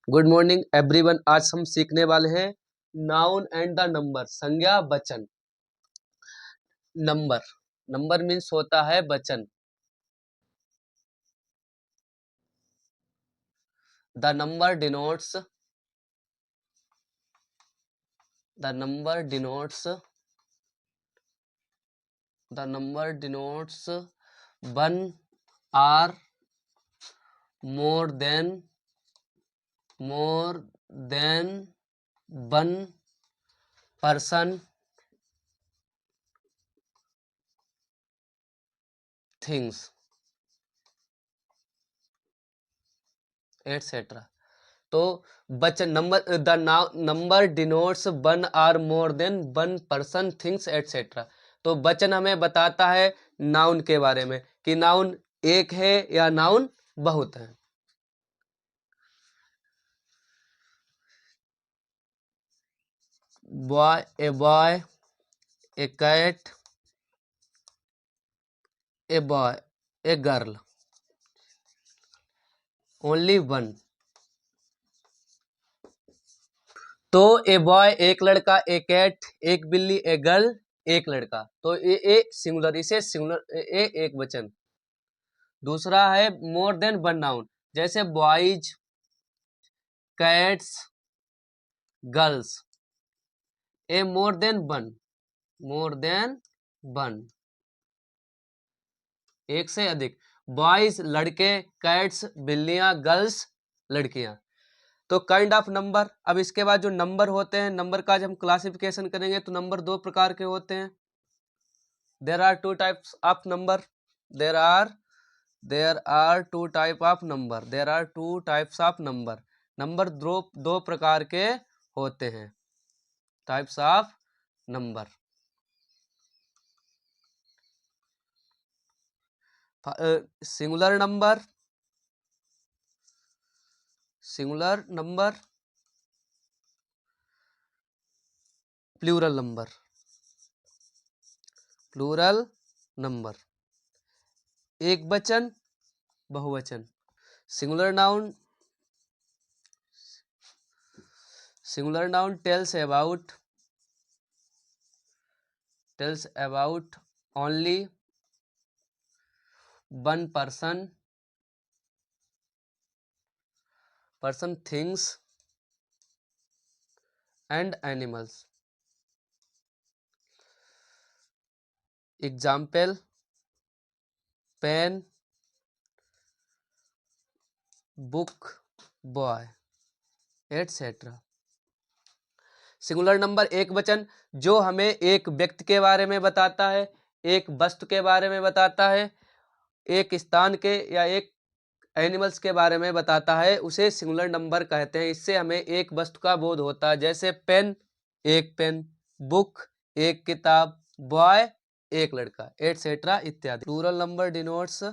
Good morning everyone. आज हम सीखने वाले हैं नाउन एंड द नंबर, संज्ञा वचन। नंबर, नंबर मीन्स होता है वचन। The number denotes, the number denotes, the number denotes one or more than one person things etcetera. तो वचन number, the number denotes one or more than one person things etcetera. तो वचन हमें बताता है नाउन के बारे में कि नाउन एक है या नाउन बहुत है। Boy, a boy, a cat, a boy, a girl, only one. तो ए बॉय एक लड़का, ए कैट एक बिल्ली, ए गर्ल एक लड़का। तो ए सिंगुलर, इसे सिंगुलर ए एक वचन। दूसरा है मोर देन वन नाउन, जैसे boys, cats, girls. A more than one, more than one, एक से अधिक। बॉयज लड़के, कैट्स बिल्लियां, गर्ल्स लड़कियां। तो काइंड ऑफ नंबर। अब इसके बाद जो नंबर होते हैं, नंबर का जब हम क्लासिफिकेशन करेंगे तो नंबर दो प्रकार के होते हैं। There are two types of number, there are two type of number, there are two types of number. Number दो प्रकार के होते हैं, types of number. Singular number, singular number, plural number, plural number. एक वचन, बहुवचन। Singular noun, singular noun tells about only one person things and animals. Example, pen, book, boy etcetera. Singular number एक वचन जो हमें एक व्यक्ति के बारे में बताता है, एक वस्तु के बारे में बताता है, एक स्थान के या एक एनिमल्स के बारे में बताता है, उसे सिंगुलर नंबर कहते हैं। इससे हमें एक वस्तु का बोध होता है, जैसे पेन एक पेन, बुक एक किताब, बॉय एक लड़का एटसेट्रा इत्यादि। Plural number denotes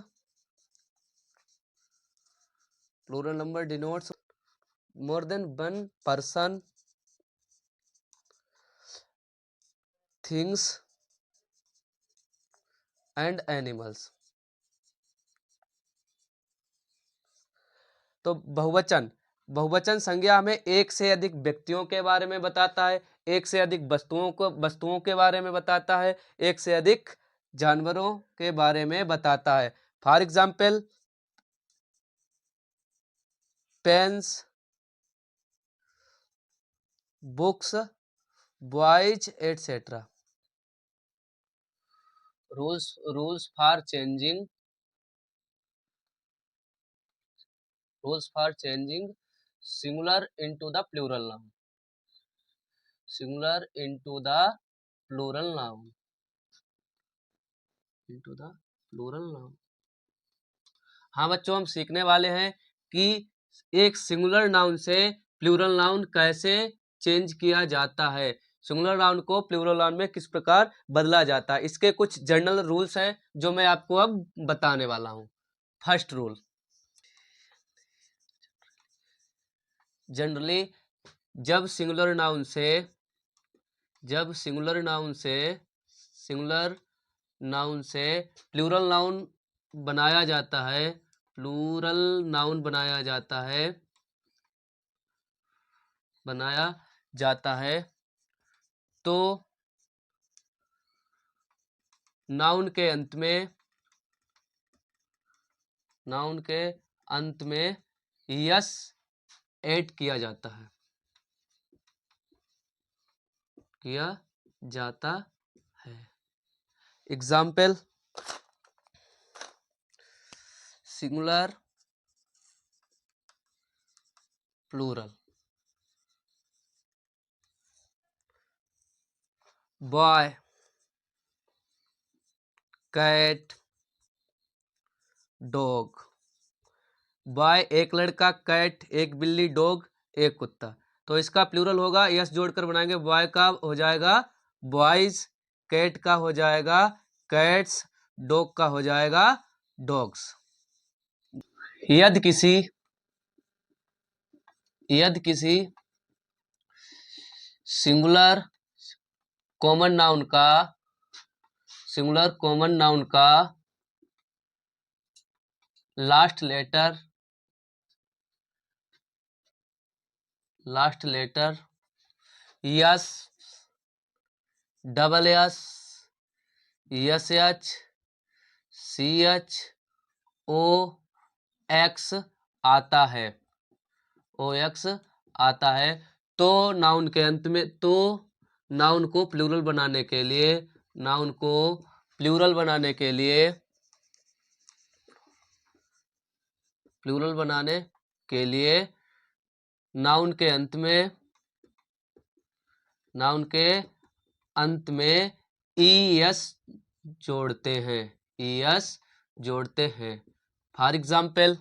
more than one person things and animals. तो बहुवचन, बहुवचन संज्ञा हमें एक से अधिक व्यक्तियों के बारे में बताता है, एक से अधिक वस्तुओं के बारे में बताता है, एक से अधिक जानवरों के बारे में बताता है। For example, pens, books, boys etcetera. Rules for changing, singular into the plural noun, singular into the plural noun, into the plural noun. हाँ बच्चों, हम सीखने वाले हैं कि एक सिंगुलर नाउन से प्लूरल नाउन कैसे चेंज किया जाता है, सिंगुलर नाउन को प्लूरल नाउन में किस प्रकार बदला जाता है। इसके कुछ जनरल रूल्स हैं जो मैं आपको अब बताने वाला हूँ। फर्स्ट रूल, जनरली जब सिंगुलर नाउन से प्लूरल नाउन बनाया जाता है, प्लूरल नाउन बनाया जाता है, बनाया जाता है तो नाउन के अंत में यस ऐड किया जाता है। Example singular plural. Boy, cat, dog. Boy एक लड़का, कैट एक बिल्ली, डॉग एक कुत्ता। तो इसका प्लूरल होगा, यस जोड़कर बनाएंगे। बॉय का हो जाएगा बॉयज, कैट का हो जाएगा कैट्स, डॉग का हो जाएगा डॉग्स। यदि किसी सिंगुलर कॉमन नाउन का last letter S, double S, S H, C H, O X आता है, तो नाउन के अंत में, तो नाउन को प्लूरल बनाने के लिए नाउन के अंत में ईएस जोड़ते हैं। For example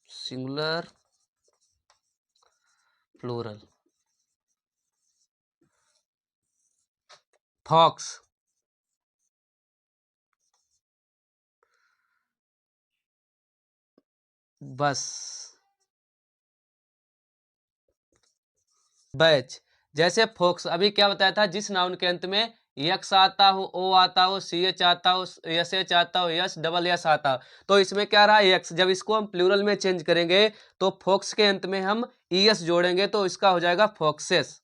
singular plural. Fox, bus, batch. जैसे फोक्स अभी क्या बताया था, जिस नाउन के अंत में यक्स आता हो, ओ आता हो, सी एच आता हो, एस एच आता हो, यस डबल एस आता हो, तो इसमें क्या रहा यक्स। जब इसको हम प्लूरल में चेंज करेंगे तो फोक्स के अंत में हम ईएस जोड़ेंगे तो इसका हो जाएगा फोक्सेस,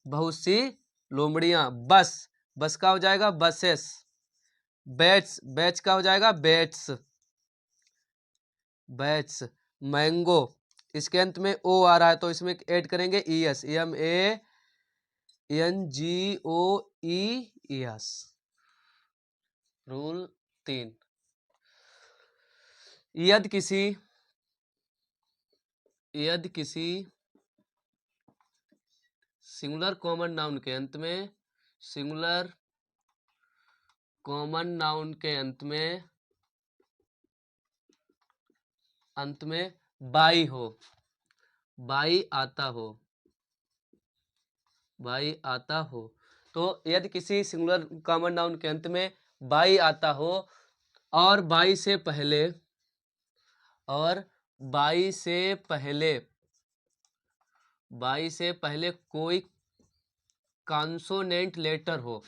बहुत सी लोमड़ियां। बस का हो जाएगा बसेस। बैच का हो जाएगा बैट्स। मैंगो, इसके अंत में ओ आ रहा है तो इसमें ऐड करेंगे ईएस, MANGOES। रूल 3, यदि किसी सिंगुलर कॉमन नाउन के अंत में बाई आता हो, तो यदि किसी सिंगुलर कॉमन नाउन के अंत में बाई आता हो और बाई से पहले कोई कॉन्सोनेंट लेटर हो,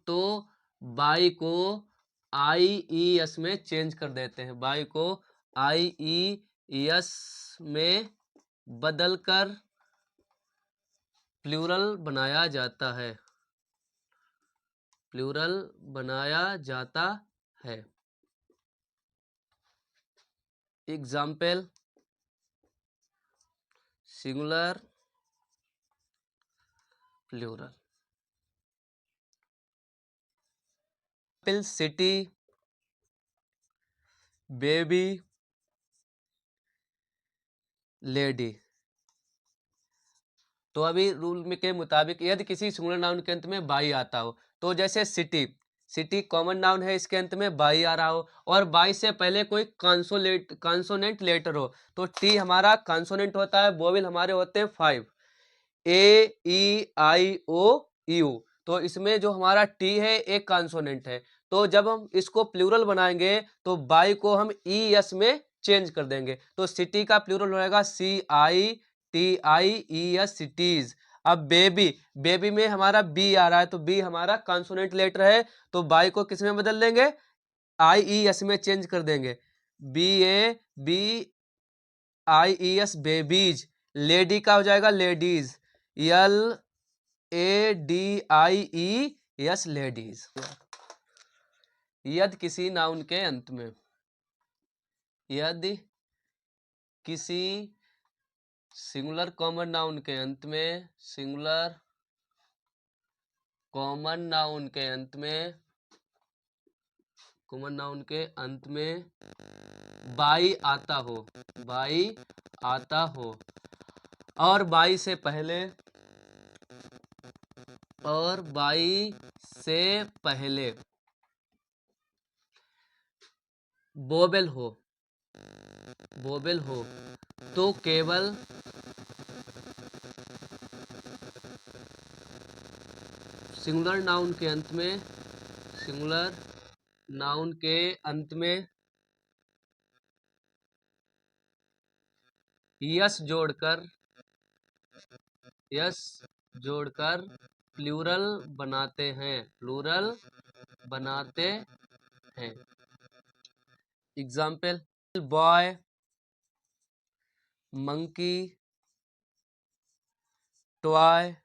तो बाई को IES में चेंज कर देते हैं। बाई को IES में बदलकर प्लूरल बनाया जाता है। Example singular plural. City, baby, lady. तो अभी रूल में के मुताबिक यदि किसी सिंगुलर नाउन के अंत में बाई आता हो, तो जैसे सिटी कॉमन नाउन है, इसके अंत में बाई आ रहा हो और बाई से पहले कोई कॉन्सोनेंट लेटर हो, तो टी हमारा कॉन्सोनेंट होता है, वोवेल हमारे होते हैं 5, AEIOU। तो इसमें जो हमारा टी है एक कॉन्सोनेंट है, तो जब हम इसको प्लूरल बनाएंगे तो बाई को हम ES में चेंज कर देंगे, तो सिटी का प्लूरल होएगा CITY। TIES cities. अब बेबी, बेबी में हमारा बी आ रहा है, तो बी हमारा कॉन्सोनेंट लेटर है, तो बाई को किस में बदल देंगे, IES में चेंज कर देंगे। BABIES babies. लेडी का हो जाएगा लेडीज, LADIES लेडीज। यदि किसी नाउन के अंत में, यदि किसी सिंगुलर कॉमन नाउन के अंत में, सिंगुलर कॉमन नाउन के अंत में, कॉमन नाउन के अंत में बाई आता हो, बाई आता हो, और बाई से पहले, और बाई से पहले वोवेल हो, वोवेल हो, तो केवल सिंगुलर नाउन के अंत में, सिंगुलर नाउन के अंत में यस जोड़कर, यस जोड़कर प्लूरल बनाते हैं, प्लूरल बनाते हैं। Example, boy, monkey, toy.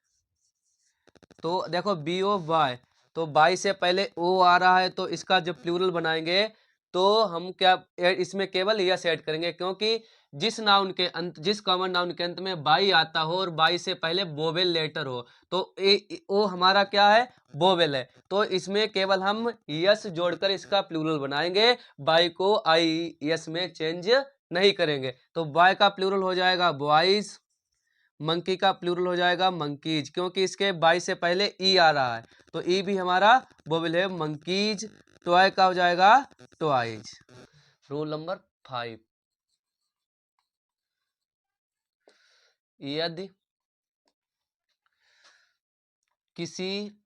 तो देखो बी ओ बाय, तो बाई से पहले ओ आ रहा है, तो इसका जब प्लूरल बनाएंगे तो हम क्या इसमें केवल यस ऐड करेंगे, क्योंकि जिस नाउन के अंत, जिस कॉमन नाउन के अंत में बाई आता हो और बाई से पहले वोवेल लेटर हो, तो ओ हमारा क्या है, वोवेल है, तो इसमें केवल हम यस जोड़कर इसका प्लूरल बनाएंगे, बाई को आई यस में चेंज नहीं करेंगे। तो बॉय का प्लूरल हो जाएगा बॉयज, मंकी का प्लूरल हो जाएगा मंकीज, क्योंकि इसके बाई से पहले ई आ रहा है, तो ई भी हमारा वोवेल है, मंकीज। टॉय का हो जाएगा टॉयज। रूल नंबर 5, यदि किसी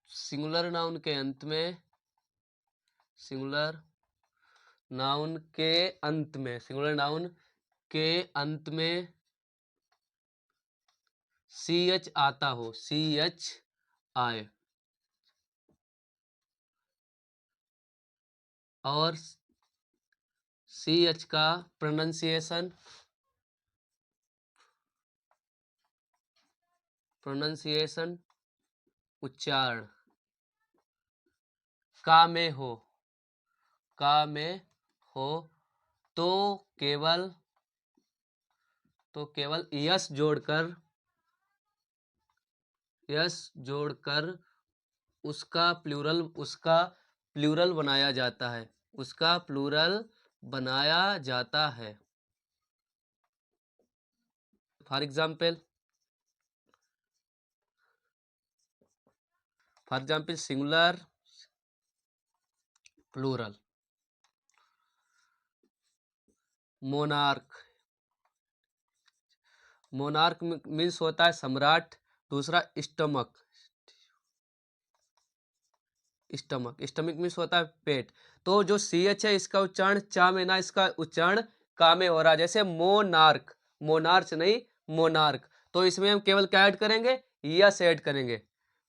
सिंगुलर नाउन के अंत में, सिंगुलर नाउन के अंत में, सिंगुलर नाउन के अंत में CH आता हो, CH आए, और CH का प्रोनंसिएशन, प्रोनंसिएशन उच्चारण का में हो, का में हो, तो केवल, तो केवल यस जोड़कर, यस जोड़कर उसका प्लूरल, उसका प्लूरल बनाया जाता है, उसका प्लूरल बनाया जाता है। For example, for example singular plural, monarch, monarch means होता है सम्राट। दूसरा स्टमक, स्टमक, स्टमक मीन्स होता है पेट। तो जो CH है इसका उच्चारण चा में ना, इसका उच्चारण का में हो रहा है, जैसे मोनार्क, मोनार्च नहीं मोनार्क, तो इसमें हम केवल क्या ऐड करेंगे, यस ऐड करेंगे,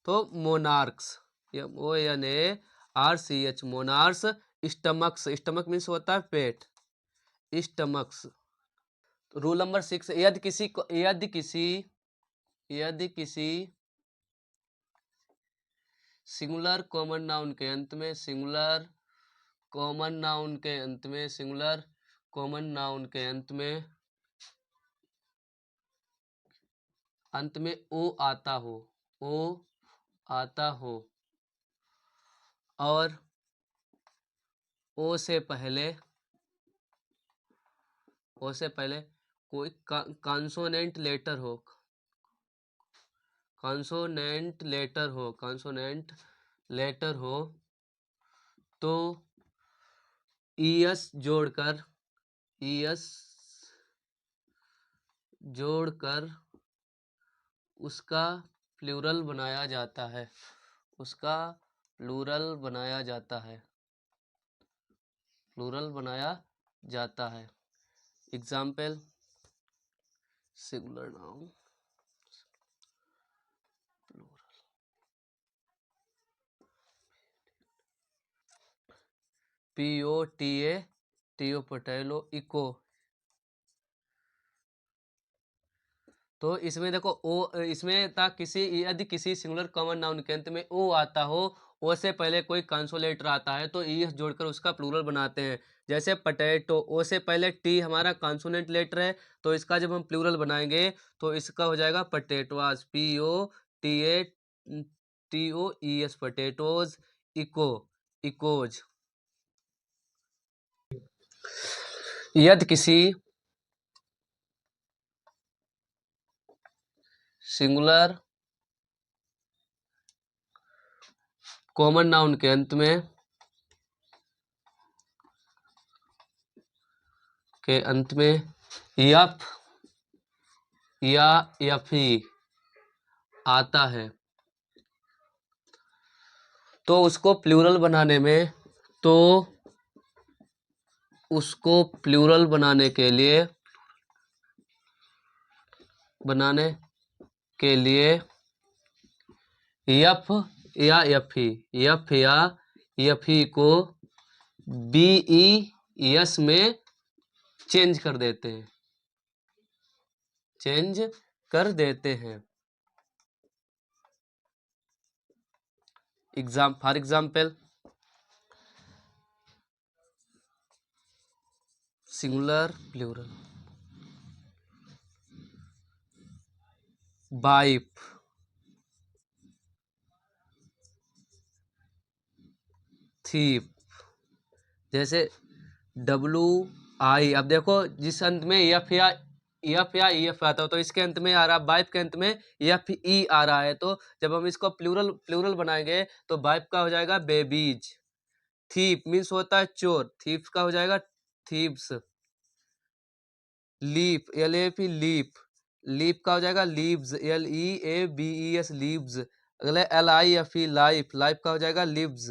तो monarchs, ONARCH, monarchs. Stomachs, stomach means होता है पेट, स्टमक्स। रूल नंबर 6, यदि किसी को, यदि किसी, यदि किसी सिंगुलर कॉमन नाउन के अंत में, सिंगुलर कॉमन नाउन के अंत में, सिंगुलर कॉमन नाउन के अंत में, अंत में ओ आता हो, ओ आता हो, और ओ से पहले, ओ से पहले कोई कॉन्सोनेंट लेटर हो, कॉन्सोनेंट लेटर हो, कॉन्सोनेंट लेटर हो, तो ईएस जोड़कर, ईएस जोड़कर उसका प्लूरल बनाया जाता है, उसका प्लूरल बनाया जाता है, प्लूरल बनाया जाता है। Example, singular noun POTA potato echo. तो इसमें देखो ओ, इसमें था किसी, यदि किसी सिंगुलर कॉमन नाउन के अंत में ओ आता हो, ओ से पहले कोई कंसोनेंट आता है तो ई जोड़कर उसका प्लूरल बनाते हैं। जैसे पटेटो, ओ से पहले टी हमारा कंसोनेंट लेटर है, तो इसका जब हम प्लूरल बनाएंगे तो इसका हो जाएगा potatoes, POTATOES, potatoes. Echo, echoes. यदि किसी सिंगुलर कॉमन नाउन के अंत में यफ या यफी आता है तो उसको प्लूरल बनाने में, तो उसको प्लूरल बनाने के लिए यफ या यफी को BES में चेंज कर देते हैं। For example, singular plural, wife, thief. जैसे WI, अब देखो जिस अंत में यफ या EF आता हो तो इसके अंत में आ रहा, वाइफ के अंत में FE आ रहा है, तो जब हम इसको प्लूरल बनाएंगे तो वाइफ का हो जाएगा बेबीज। थीप मीन्स होता है चोर, थीप्स का हो जाएगा thieves. Leaf, LAP leaf, leaf का हो जाएगा लीव्स, LEAVES लीव्स। अगले LIFE लाइफ, लाइफ का हो जाएगा लिव्स।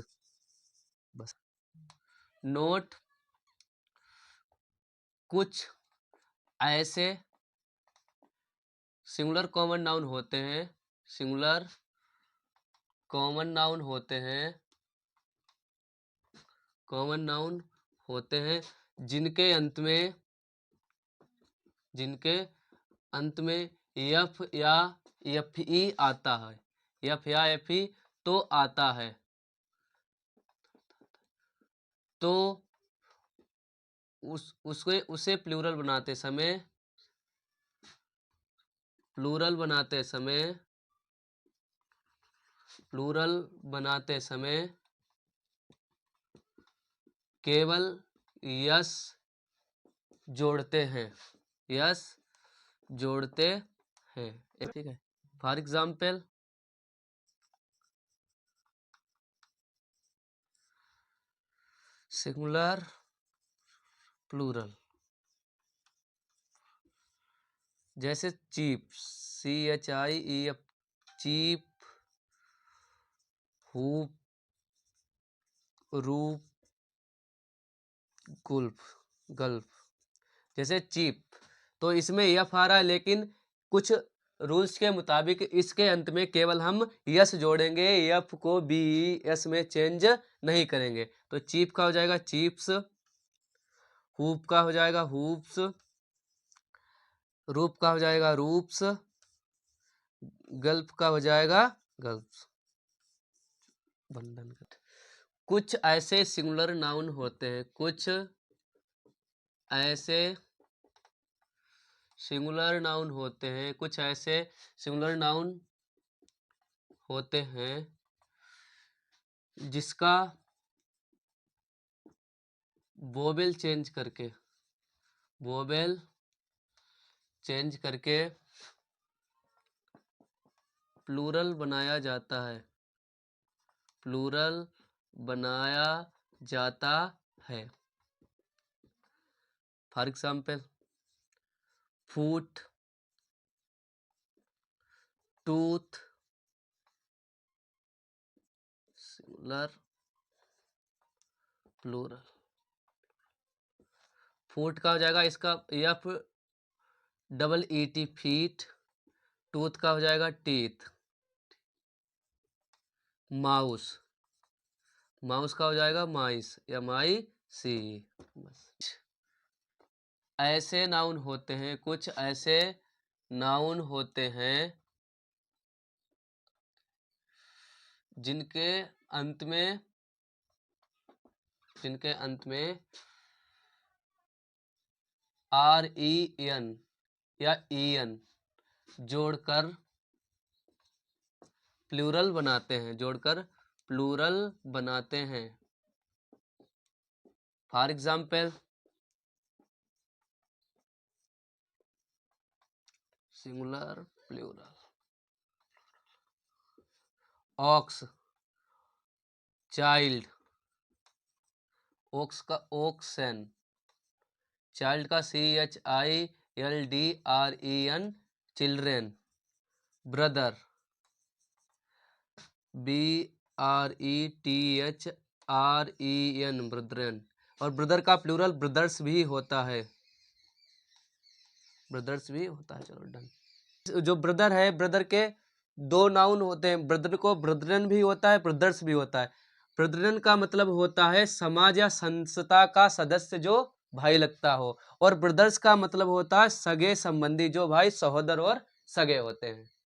बस। नोट, कुछ ऐसे सिंगुलर कॉमन नाउन होते हैं, सिंगुलर कॉमन नाउन होते हैं जिनके अंत में यफ या यफई आता है, यफ या यफई तो आता है, तो उसे प्लूरल बनाते समय केवल यस जोड़ते हैं, ठीक है। फॉर एग्जाम्पल, सिंगुलर प्लूरल, जैसे चीप, CHIEF, चीप, हुप, रूप, गल्फ। जैसे चीप, तो इसमें यफ आ रहा है, लेकिन कुछ रूल्स के मुताबिक इसके अंत में केवल हम यस जोड़ेंगे, यफ को BES में चेंज नहीं करेंगे। तो चीप का हो जाएगा चीप्स, हुप का हो जाएगा हुप्स, रूप का हो जाएगा रूप्स, गल्फ का हो जाएगा गल्फ्स। कुछ ऐसे सिंगुलर नाउन होते हैं, कुछ ऐसे सिंगुलर नाउन होते हैं जिसका वोवेल चेंज करके प्लूरल बनाया जाता है। For example, foot, tooth, singular plural. Foot का हो जाएगा इसका F double E T feet, tooth का हो जाएगा टीथ। माउस, माउस का हो जाएगा माइस या माई सी। बस ऐसे नाउन होते हैं, कुछ ऐसे नाउन होते हैं जिनके अंत में आर ई एन या ई एन जोड़कर प्लूरल बनाते हैं, for example singular, plural. Ox, child, ox का ओक्सन, चाइल्ड का CHILDREN, children. Brother, BRETHREN, brethren. और ब्रदर का प्लूरल ब्रदर्स भी होता है, चलो डन। जो ब्रदर है, ब्रदर के दो नाउन होते हैं, ब्रदर को ब्रदरन भी होता है, ब्रदर्स भी होता है। ब्रदरन का मतलब होता है समाज या संस्था का सदस्य जो भाई लगता हो, और ब्रदर्स का मतलब होता है सगे संबंधी जो भाई सहोदर और सगे होते हैं।